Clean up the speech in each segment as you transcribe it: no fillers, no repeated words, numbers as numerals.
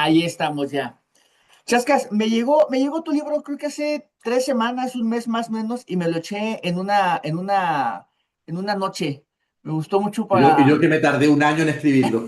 Ahí estamos ya. Chascas, me llegó tu libro, creo que hace 3 semanas, un mes más o menos, y me lo eché en una noche. Me gustó mucho Y yo para. que me tardé un año en escribirlo.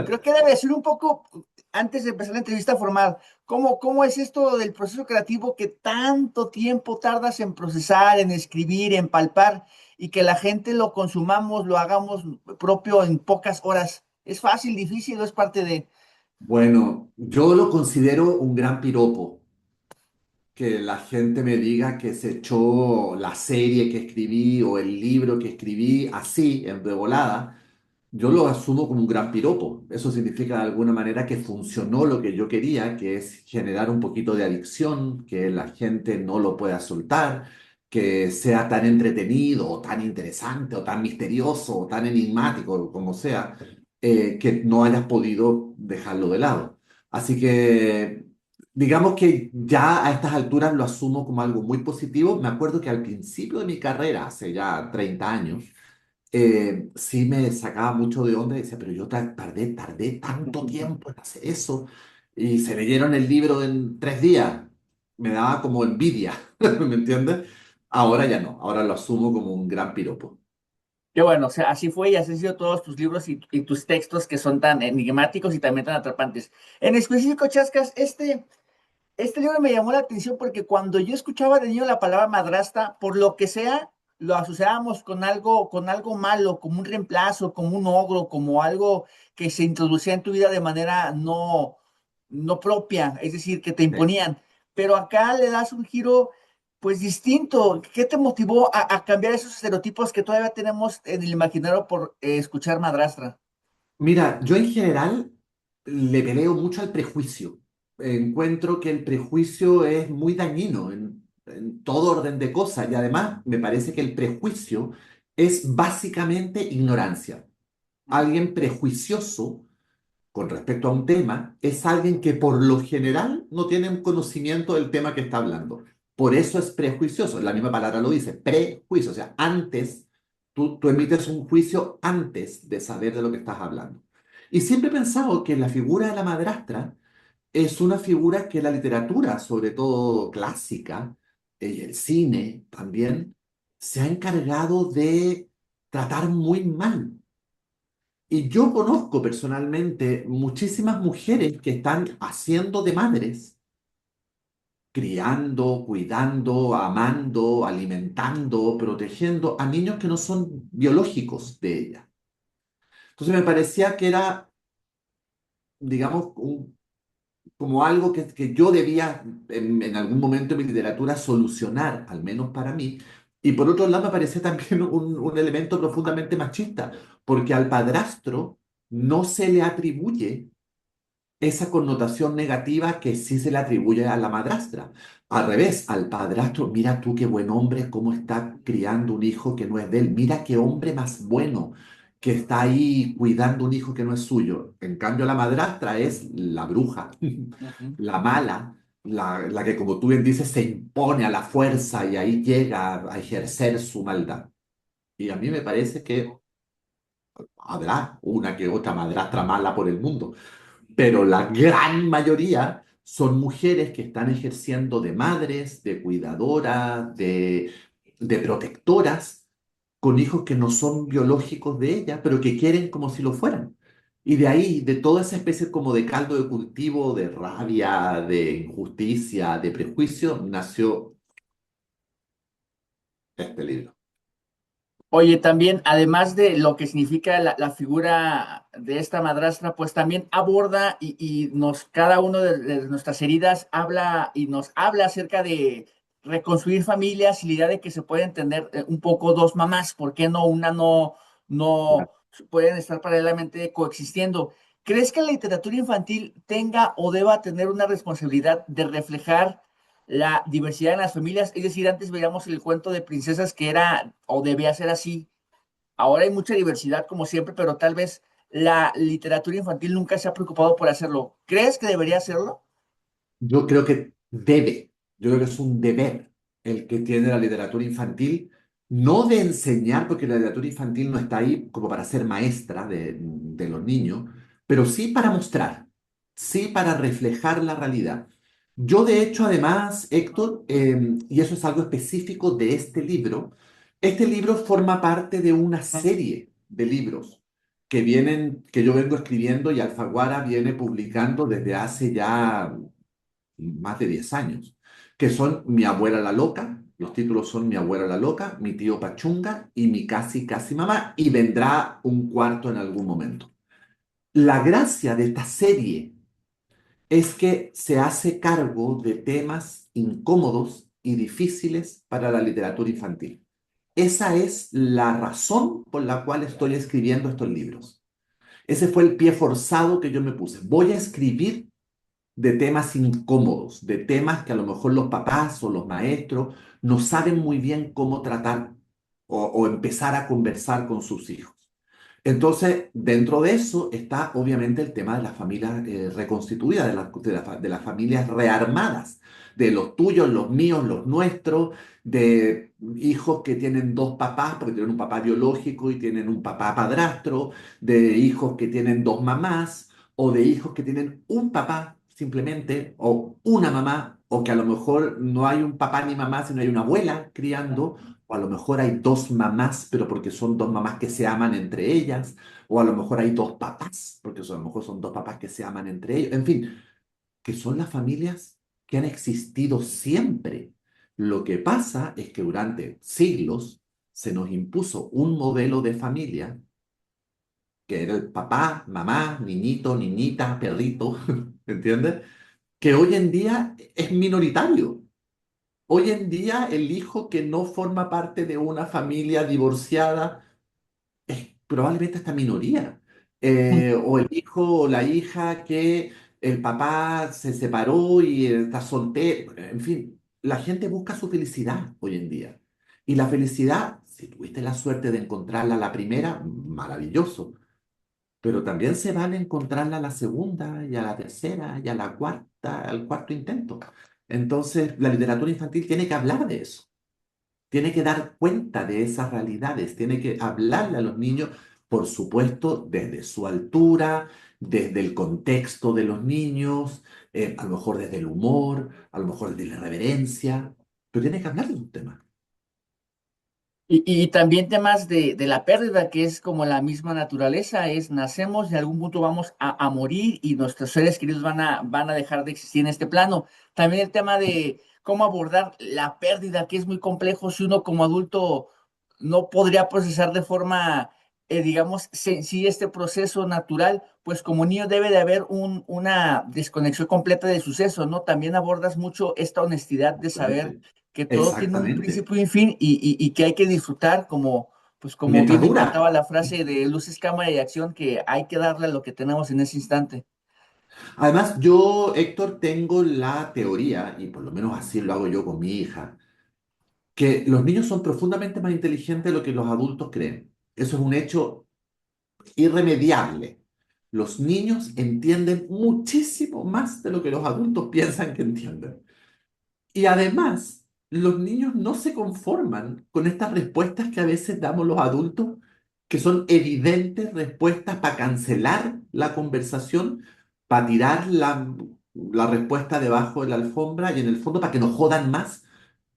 Creo que debe ser un poco, antes de empezar la entrevista formal, ¿cómo es esto del proceso creativo que tanto tiempo tardas en procesar, en escribir, en palpar, y que la gente lo consumamos, lo hagamos propio en pocas horas? ¿Es fácil, difícil o es parte de? Bueno, yo lo considero un gran piropo, que la gente me diga que se echó la serie que escribí o el libro que escribí así, de volada. Yo lo asumo como un gran piropo. Eso significa de alguna manera que funcionó lo que yo quería, que es generar un poquito de adicción, que la gente no lo pueda soltar, que sea tan entretenido o tan interesante o tan misterioso o tan enigmático como sea, que no hayas podido dejarlo de lado. Así que digamos que ya a estas alturas lo asumo como algo muy positivo. Me acuerdo que al principio de mi carrera, hace ya 30 años, sí me sacaba mucho de onda y decía, pero yo tardé tanto tiempo en hacer eso y se leyeron el libro en 3 días. Me daba como envidia, ¿me entiendes? Ahora ya no, ahora lo asumo como un gran piropo. Qué bueno, o sea, así fue y así han sido todos tus libros y tus textos que son tan enigmáticos y también tan atrapantes. En específico, Chascas, este libro me llamó la atención porque cuando yo escuchaba de niño la palabra madrastra, por lo que sea, lo asociábamos con algo malo, como un reemplazo, como un ogro, como algo que se introducía en tu vida de manera no propia, es decir, que te Sí. imponían. Pero acá le das un giro, pues distinto. ¿Qué te motivó a cambiar esos estereotipos que todavía tenemos en el imaginario por escuchar madrastra? Mira, yo en general le peleo mucho al prejuicio. Encuentro que el prejuicio es muy dañino en todo orden de cosas y además me parece que el prejuicio es básicamente ignorancia. Alguien prejuicioso con respecto a un tema es alguien que por lo general no tiene un conocimiento del tema que está hablando. Por eso es prejuicioso. La misma palabra lo dice, prejuicio. O sea, antes, tú emites un juicio antes de saber de lo que estás hablando. Y siempre he pensado que la figura de la madrastra es una figura que la literatura, sobre todo clásica, y el cine también, se ha encargado de tratar muy mal. Y yo conozco personalmente muchísimas mujeres que están haciendo de madres, criando, cuidando, amando, alimentando, protegiendo a niños que no son biológicos de ella. Entonces me parecía que era, digamos, como algo que yo debía en algún momento de mi literatura solucionar, al menos para mí. Y por otro lado me parecía también un elemento profundamente machista, porque al padrastro no se le atribuye esa connotación negativa que sí se le atribuye a la madrastra. Al revés, al padrastro, mira tú qué buen hombre, cómo está criando un hijo que no es de él, mira qué hombre más bueno que está ahí cuidando un hijo que no es suyo. En cambio, la madrastra es la bruja, Ujú. la mala, la que, como tú bien dices, se impone a la fuerza y ahí llega a ejercer su maldad. Y a mí me parece que habrá una que otra madrastra mala por el mundo, pero la gran mayoría son mujeres que están ejerciendo de madres, de cuidadoras, de protectoras, con hijos que no son biológicos de ellas, pero que quieren como si lo fueran. Y de ahí, de toda esa especie como de caldo de cultivo, de rabia, de injusticia, de prejuicio, nació este libro. Oye, también, además de lo que significa la figura de esta madrastra, pues también aborda y cada uno de nuestras heridas habla y nos habla acerca de reconstruir familias y la idea de que se pueden tener un poco dos mamás, ¿por qué no una no pueden estar paralelamente coexistiendo? ¿Crees que la literatura infantil tenga o deba tener una responsabilidad de reflejar la diversidad en las familias? Es decir, antes veíamos el cuento de princesas que era o debía ser así. Ahora hay mucha diversidad como siempre, pero tal vez la literatura infantil nunca se ha preocupado por hacerlo. ¿Crees que debería hacerlo? Yo creo que debe, yo creo que es un deber el que tiene la literatura infantil, no de enseñar, porque la literatura infantil no está ahí como para ser maestra de los niños, pero sí para mostrar. sí para reflejar la realidad. Yo, de hecho, además, Héctor, y eso es algo específico de este libro forma parte de una serie de libros que yo vengo escribiendo y Alfaguara viene publicando desde hace ya más de 10 años, que son Mi abuela la loca, los títulos son Mi abuela la loca, Mi tío Pachunga y Mi casi casi mamá, y vendrá un cuarto en algún momento. La gracia de esta serie es que se hace cargo de temas incómodos y difíciles para la literatura infantil. Esa es la razón por la cual estoy escribiendo estos libros. Ese fue el pie forzado que yo me puse. Voy a escribir de temas incómodos, de temas que a lo mejor los papás o los maestros no saben muy bien cómo tratar o empezar a conversar con sus hijos. Entonces, dentro de eso está obviamente el tema de las familias reconstituidas, de las familias rearmadas, de los tuyos, los míos, los nuestros, de hijos que tienen dos papás, porque tienen un papá biológico y tienen un papá padrastro, de hijos que tienen dos mamás, o de hijos que tienen un papá simplemente, o una mamá, o que a lo mejor no hay un papá ni mamá, sino hay una abuela criando, o a lo mejor hay dos mamás, pero porque son dos mamás que se aman entre ellas, o a lo mejor hay dos papás, porque a lo mejor son dos papás que se aman entre ellos, en fin, que son las familias que han existido siempre. Lo que pasa es que durante siglos se nos impuso un modelo de familia que era el papá, mamá, niñito, niñita, perrito, ¿entiendes? Que hoy en día es minoritario. Hoy en día el hijo que no forma parte de una familia divorciada es probablemente esta minoría. O el hijo o la hija que el papá se separó y está soltero. En fin, la gente busca su felicidad hoy en día. Y la felicidad, si tuviste la suerte de encontrarla a la primera, maravilloso. Pero también se vale encontrarla a la segunda y a la tercera y a la cuarta, al cuarto intento. Entonces, la literatura infantil tiene que hablar de eso, tiene que dar cuenta de esas realidades, tiene que hablarle a los niños, por supuesto, desde su altura, desde el contexto de los niños, a lo mejor desde el humor, a lo mejor desde la reverencia, pero tiene que hablar de un tema. Y también temas de la pérdida, que es como la misma naturaleza, es nacemos y en algún punto vamos a morir y nuestros seres queridos van a dejar de existir en este plano. También el tema de cómo abordar la pérdida, que es muy complejo si uno como adulto no podría procesar de forma, digamos, sencilla este proceso natural, pues como niño debe de haber una desconexión completa del suceso, ¿no? También abordas mucho esta honestidad de saber Exactamente. que todo tiene un Exactamente. principio y un fin y que hay que disfrutar como, pues como bien Mientras me dura. encantaba la frase de luces, cámara y acción, que hay que darle a lo que tenemos en ese instante. Además, yo, Héctor, tengo la teoría, y por lo menos así lo hago yo con mi hija, que los niños son profundamente más inteligentes de lo que los adultos creen. Eso es un hecho irremediable. Los niños entienden muchísimo más de lo que los adultos piensan que entienden. Y además, los niños no se conforman con estas respuestas que a veces damos los adultos, que son evidentes respuestas para cancelar la conversación, para tirar la respuesta debajo de la alfombra y en el fondo para que nos jodan más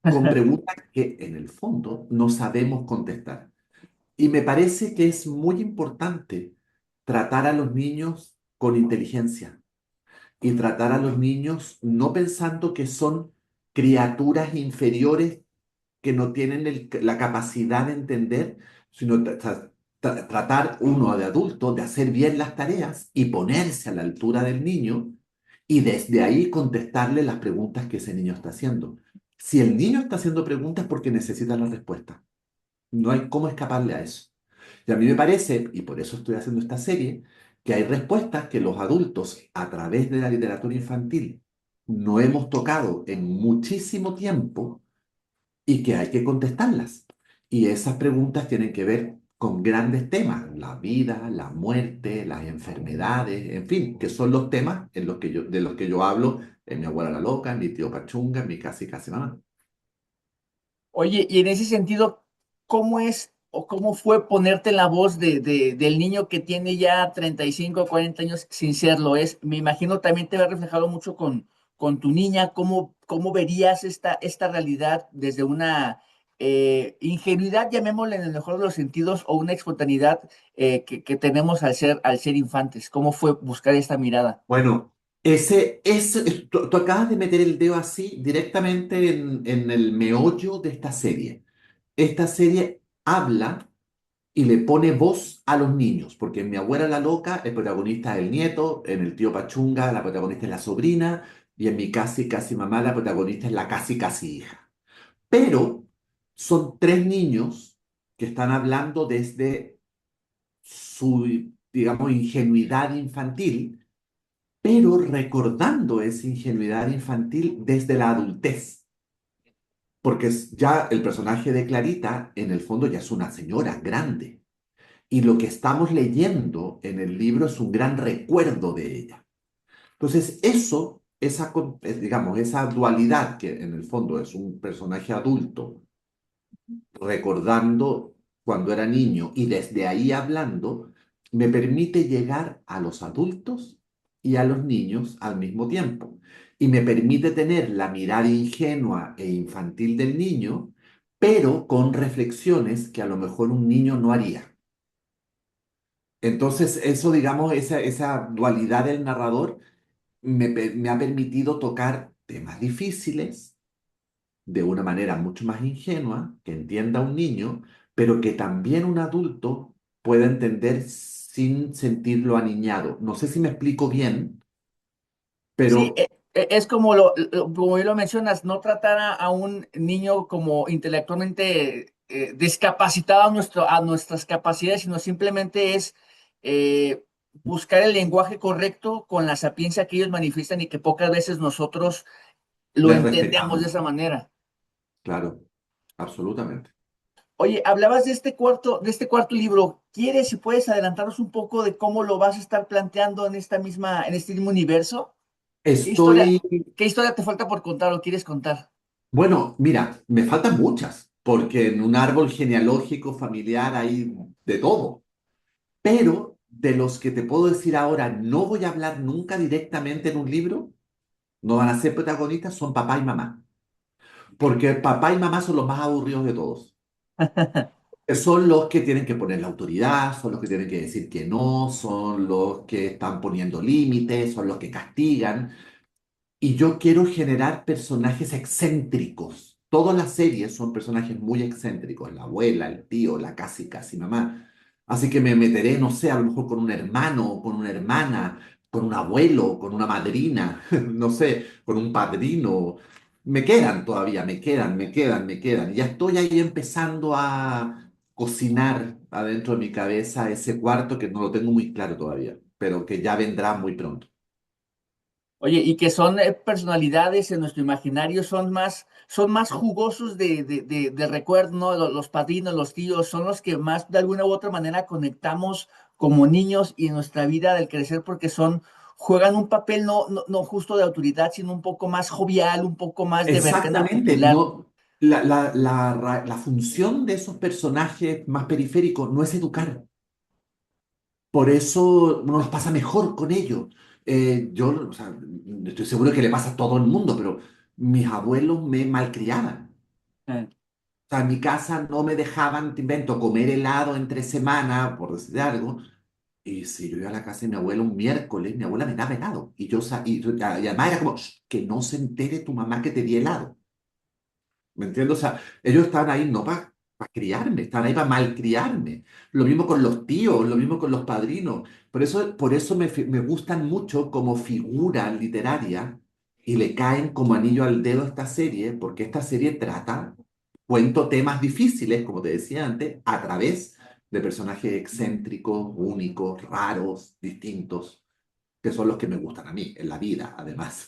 con preguntas que en el fondo no sabemos contestar. Y me parece que es muy importante tratar a los niños con inteligencia y tratar a los niños no pensando que son criaturas inferiores que no tienen la capacidad de entender, sino tratar uno de adulto de hacer bien las tareas y ponerse a la altura del niño y desde ahí contestarle las preguntas que ese niño está haciendo. Si el niño está haciendo preguntas porque necesita la respuesta, no hay cómo escaparle a eso. Y a mí me parece, y por eso estoy haciendo esta serie, que hay respuestas que los adultos, a través de la literatura infantil, no hemos tocado en muchísimo tiempo y que hay que contestarlas. Y esas preguntas tienen que ver con grandes temas, la vida, la muerte, las enfermedades, en fin, que son los temas de los que yo hablo en Mi abuela la loca, en Mi tío Pachunga, en Mi casi casi mamá. Oye, y en ese sentido, ¿cómo es o cómo fue ponerte en la voz del niño que tiene ya 35 o 40 años sin serlo? Me imagino también te va reflejado mucho con tu niña. ¿Cómo verías esta realidad desde una ingenuidad, llamémosle en el mejor de los sentidos, o una espontaneidad que tenemos al ser infantes? ¿Cómo fue buscar esta mirada? Bueno, tú acabas de meter el dedo así directamente en el meollo de esta serie. Esta serie habla y le pone voz a los niños, porque en Mi abuela la loca el protagonista es el nieto, en El tío Pachunga la protagonista es la sobrina, y en Mi casi casi mamá la protagonista es la casi casi hija. Pero son tres niños que están hablando desde su, digamos, ingenuidad infantil, pero recordando esa ingenuidad infantil desde la adultez. Porque ya el personaje de Clarita, en el fondo, ya es una señora grande. Y lo que estamos leyendo en el libro es un gran recuerdo de ella. Entonces, digamos, esa dualidad que en el fondo es un personaje adulto recordando cuando era niño y desde ahí hablando, me permite llegar a los adultos y a los niños al mismo tiempo. Y me permite tener la mirada ingenua e infantil del niño, pero con reflexiones que a lo mejor un niño no haría. Entonces, eso, digamos, esa dualidad del narrador me ha permitido tocar temas difíciles de una manera mucho más ingenua, que entienda un niño, pero que también un adulto pueda entender sin sentirlo aniñado. No sé si me explico bien, Sí, pero es como bien lo mencionas, no tratar a un niño como intelectualmente discapacitado a nuestras capacidades, sino simplemente es eh, buscar el lenguaje correcto con la sapiencia que ellos manifiestan y que pocas veces nosotros lo les entendemos de respetamos, esa manera. claro, absolutamente. Oye, hablabas de este cuarto libro. ¿Quieres y puedes adelantarnos un poco de cómo lo vas a estar planteando en este mismo universo? ¿Qué historia, Estoy, qué historia te falta por contar o quieres contar? bueno, mira, me faltan muchas, porque en un árbol genealógico familiar hay de todo, pero de los que te puedo decir ahora, no voy a hablar nunca directamente en un libro, no van a ser protagonistas, son papá y mamá. Porque papá y mamá son los más aburridos de todos. Son los que tienen que poner la autoridad, son los que tienen que decir que no, son los que están poniendo límites, son los que castigan. Y yo quiero generar personajes excéntricos. Todas las series son personajes muy excéntricos. La abuela, el tío, la casi casi mamá. Así que me meteré, no sé, a lo mejor con un hermano, con una hermana, con un abuelo, con una madrina, no sé, con un padrino. Me quedan todavía, me quedan. Y ya estoy ahí empezando a cocinar adentro de mi cabeza ese cuarto que no lo tengo muy claro todavía, pero que ya vendrá muy pronto. Oye, y que son personalidades en nuestro imaginario, son más jugosos de recuerdo, ¿no? Los padrinos, los tíos, son los que más de alguna u otra manera conectamos como niños y en nuestra vida del crecer porque juegan un papel no justo de autoridad, sino un poco más jovial, un poco más de vertente Exactamente, popular. no, la función de esos personajes más periféricos no es educar, por eso nos pasa mejor con ellos. Yo, o sea, estoy seguro que le pasa a todo el mundo, pero mis abuelos me malcriaban. Eh, O sea, en mi casa no me dejaban, te invento, comer helado entre semana, por decir algo. Y si yo iba a la casa de mi abuela un miércoles, mi abuela me daba helado. Y además era como, "Shh, que no se entere tu mamá que te di helado". ¿Me entiendes? O sea, ellos estaban ahí no para criarme, estaban ahí para malcriarme. Lo mismo con los tíos, lo mismo con los padrinos. Por eso me gustan mucho como figura literaria y le caen como anillo al dedo a esta serie, porque esta serie cuento temas difíciles, como te decía antes, a través de personajes excéntricos, únicos, raros, distintos, que son los que me gustan a mí, en la vida, además.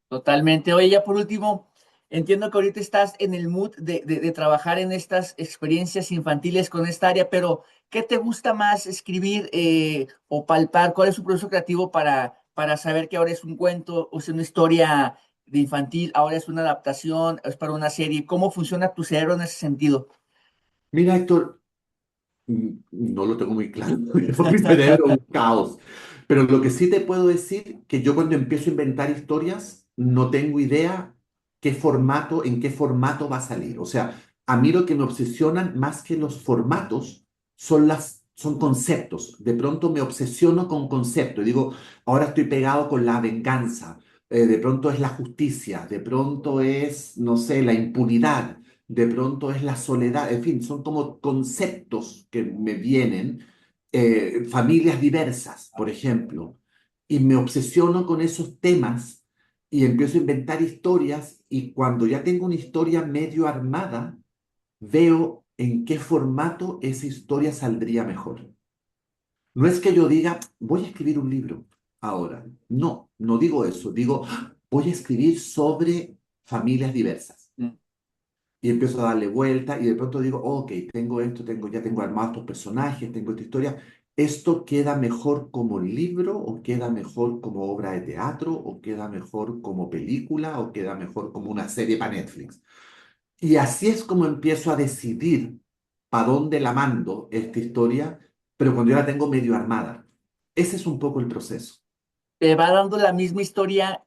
Totalmente. Oye, ya por último, entiendo que ahorita estás en el mood de trabajar en estas experiencias infantiles con esta área, pero ¿qué te gusta más escribir o palpar? ¿Cuál es su proceso creativo para saber que ahora es un cuento o es una historia de infantil, ahora es una adaptación, es para una serie? ¿Cómo funciona tu cerebro en ese sentido? Mira, Héctor. No lo tengo muy claro, porque mi cerebro es un caos. Pero lo que sí te puedo decir, que yo cuando empiezo a inventar historias, no tengo idea en qué formato va a salir. O sea, a mí lo que me obsesionan más que los formatos son conceptos. De pronto me obsesiono con conceptos. Digo, ahora estoy pegado con la venganza. De pronto es la justicia. De pronto es, no sé, la impunidad. De pronto es la soledad, en fin, son como conceptos que me vienen, familias diversas, por ejemplo, y me obsesiono con esos temas y empiezo a inventar historias y cuando ya tengo una historia medio armada, veo en qué formato esa historia saldría mejor. No es que yo diga, voy a escribir un libro ahora. No, no digo eso. Digo, voy a escribir sobre familias diversas Mm. y empiezo a darle vuelta y de pronto digo, ok, tengo esto, ya tengo armados estos personajes, tengo esta historia. ¿Esto queda mejor como libro o queda mejor como obra de teatro o queda mejor como película o queda mejor como una serie para Netflix? Y así es como empiezo a decidir para dónde la mando esta historia, pero cuando ya la tengo medio armada. Ese es un poco el proceso. Te va dando la misma historia,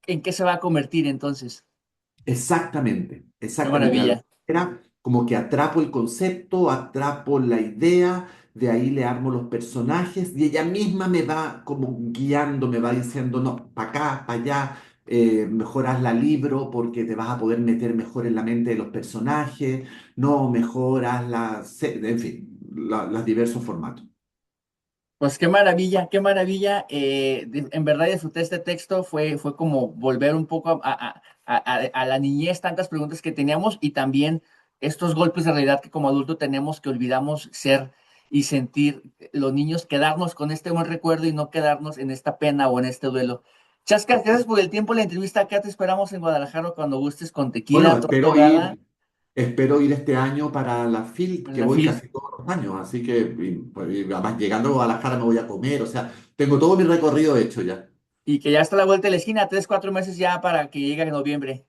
¿en qué se va a convertir entonces? Exactamente, Qué exactamente. De alguna maravilla. manera, como que atrapo el concepto, atrapo la idea, de ahí le armo los personajes y ella misma me va como guiando, me va diciendo, no, para acá, para allá, mejor hazla libro porque te vas a poder meter mejor en la mente de los personajes, no, mejor hazla, en fin, los diversos formatos. Pues qué maravilla, qué maravilla. En verdad disfruté este texto, fue como volver un poco a la niñez, tantas preguntas que teníamos y también estos golpes de realidad que como adulto tenemos que olvidamos ser y sentir los niños, quedarnos con este buen recuerdo y no quedarnos en esta pena o en este duelo. Chasca, gracias por el tiempo, la entrevista. Acá te esperamos en Guadalajara cuando gustes con Bueno, tequila, torta ahogada, espero ir este año para la FIL, en que la voy FIL. casi todos los años, así que pues, y además llegando a Guadalajara me voy a comer, o sea, tengo todo mi recorrido hecho ya. Y que ya está a la vuelta de la esquina, 3, 4 meses ya para que llegue en noviembre.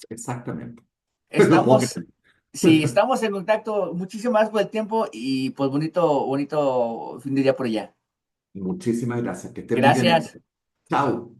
Exactamente. No puedo Estamos, creer. sí, estamos en contacto. Muchísimas gracias por el tiempo y pues bonito fin de día por allá. Muchísimas gracias, que estés muy bien. Gracias. Chao.